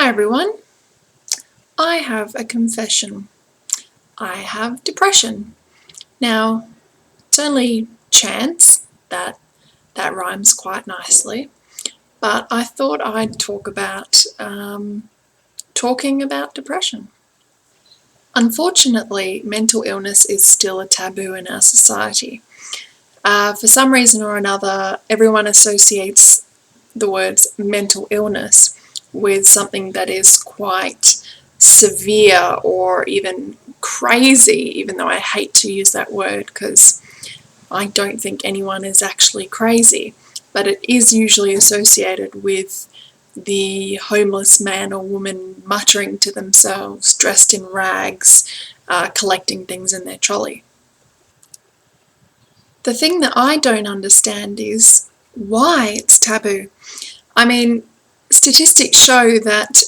Hi everyone, I have a confession. I have depression. Now, it's only chance that that rhymes quite nicely, but I thought I'd talk about talking about depression. Unfortunately, mental illness is still a taboo in our society. For some reason or another, everyone associates the words mental illness with something that is quite severe or even crazy, even though I hate to use that word because I don't think anyone is actually crazy, but it is usually associated with the homeless man or woman muttering to themselves, dressed in rags, collecting things in their trolley. The thing that I don't understand is why it's taboo. I mean, statistics show that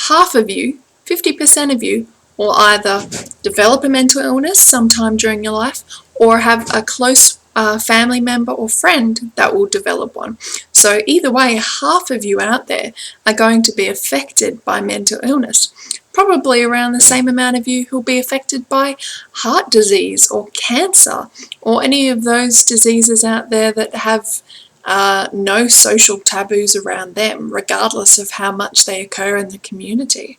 half of you, 50% of you, will either develop a mental illness sometime during your life or have a close family member or friend that will develop one. So either way, half of you out there are going to be affected by mental illness. Probably around the same amount of you who'll be affected by heart disease or cancer or any of those diseases out there that have no social taboos around them, regardless of how much they occur in the community.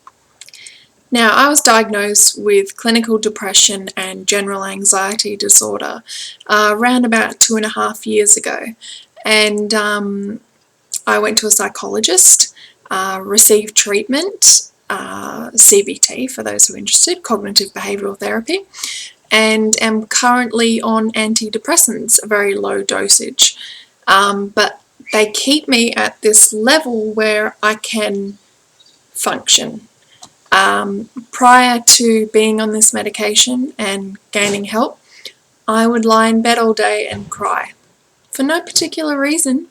Now, I was diagnosed with clinical depression and general anxiety disorder around about 2.5 years ago, and I went to a psychologist, received treatment, CBT for those who are interested, cognitive behavioural therapy, and am currently on antidepressants, a very low dosage. But they keep me at this level where I can function. Prior to being on this medication and gaining help, I would lie in bed all day and cry for no particular reason.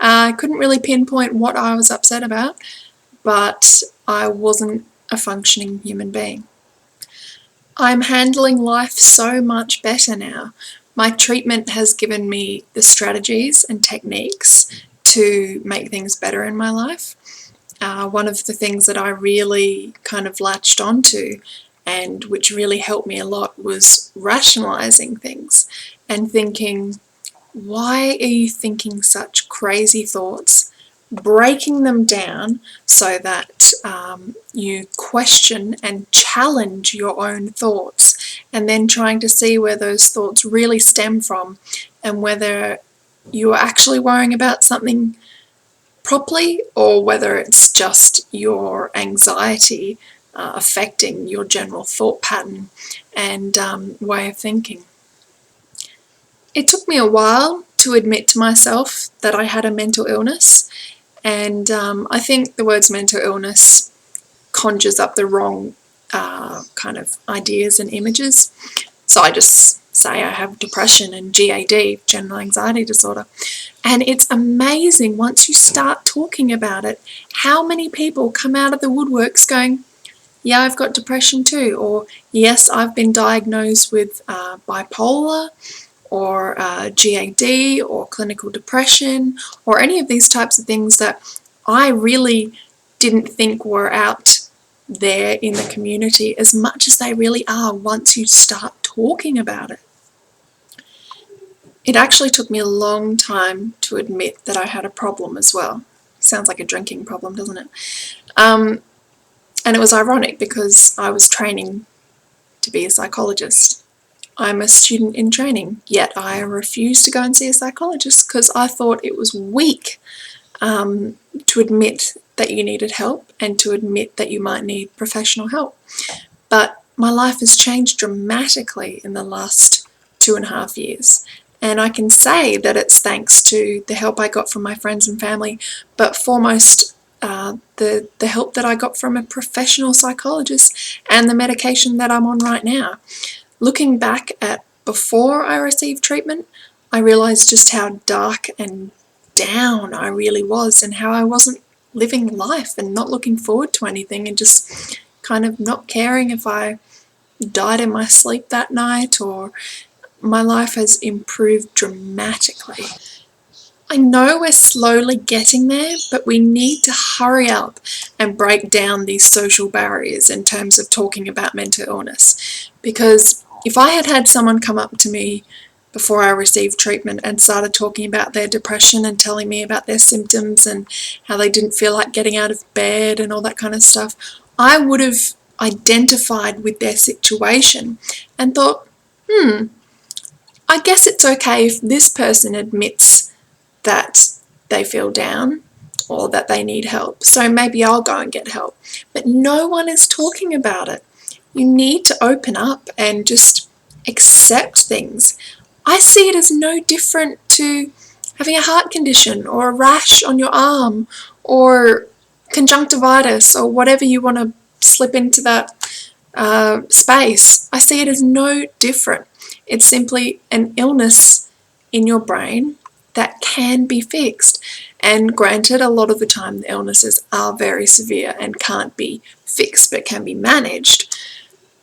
I couldn't really pinpoint what I was upset about, but I wasn't a functioning human being. I'm handling life so much better now. My treatment has given me the strategies and techniques to make things better in my life. One of the things that I really kind of latched onto and which really helped me a lot was rationalizing things and thinking, why are you thinking such crazy thoughts? Breaking them down so that you question and challenge your own thoughts, and then trying to see where those thoughts really stem from and whether you're actually worrying about something properly or whether it's just your anxiety affecting your general thought pattern and way of thinking. It took me a while to admit to myself that I had a mental illness, and I think the words mental illness conjures up the wrong kind of ideas and images. So I just say I have depression and GAD, general anxiety disorder. And it's amazing once you start talking about it, how many people come out of the woodworks going, yeah, I've got depression too, or yes, I've been diagnosed with bipolar, or GAD, or clinical depression, or any of these types of things that I really didn't think were out there in the community as much as they really are once you start talking about it. It actually took me a long time to admit that I had a problem as well. Sounds like a drinking problem, doesn't it? And it was ironic because I was training to be a psychologist. I'm a student in training, yet I refused to go and see a psychologist because I thought it was weak to admit that you needed help and to admit that you might need professional help. But my life has changed dramatically in the last 2.5 years. And I can say that it's thanks to the help I got from my friends and family, but foremost the help that I got from a professional psychologist and the medication that I'm on right now. Looking back at before I received treatment, I realised just how dark and down I really was and how I wasn't living life and not looking forward to anything and just kind of not caring if I died in my sleep that night, or my life has improved dramatically. I know we're slowly getting there, but we need to hurry up and break down these social barriers in terms of talking about mental illness. Because if I had had someone come up to me before I received treatment and started talking about their depression and telling me about their symptoms and how they didn't feel like getting out of bed and all that kind of stuff, I would have identified with their situation and thought, I guess it's okay if this person admits that they feel down or that they need help, so maybe I'll go and get help. But no one is talking about it. You need to open up and just accept things. I see it as no different to having a heart condition or a rash on your arm or conjunctivitis or whatever you want to slip into that space. I see it as no different. It's simply an illness in your brain that can be fixed. And granted, a lot of the time the illnesses are very severe and can't be fixed but can be managed.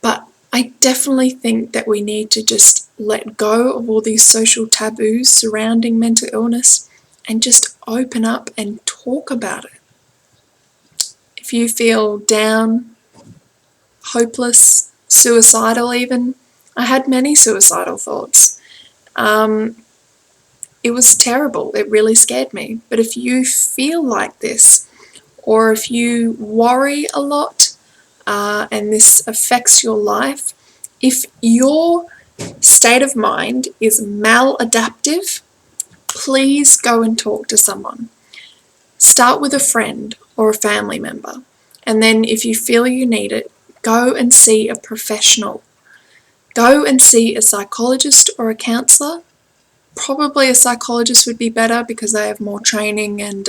But I definitely think that we need to just let go of all these social taboos surrounding mental illness and just open up and talk about it. If you feel down, hopeless, suicidal even, I had many suicidal thoughts. It was terrible. It really scared me. But if you feel like this, or if you worry a lot and this affects your life, if your state of mind is maladaptive, please go and talk to someone. Start with a friend or a family member. And then if you feel you need it, go and see a professional. Go and see a psychologist or a counsellor. Probably a psychologist would be better because they have more training and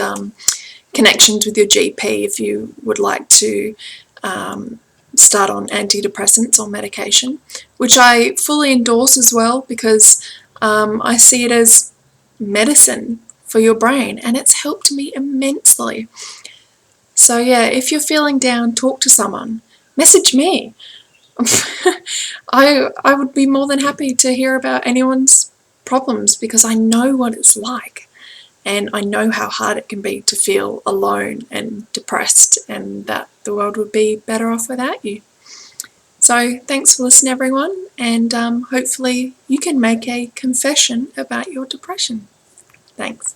connections with your GP if you would like to start on antidepressants or medication, which I fully endorse as well because I see it as medicine for your brain and it's helped me immensely. So yeah, if you're feeling down, talk to someone. Message me. I would be more than happy to hear about anyone's problems because I know what it's like and I know how hard it can be to feel alone and depressed and that the world would be better off without you. So thanks for listening everyone, and hopefully you can make a confession about your depression. Thanks.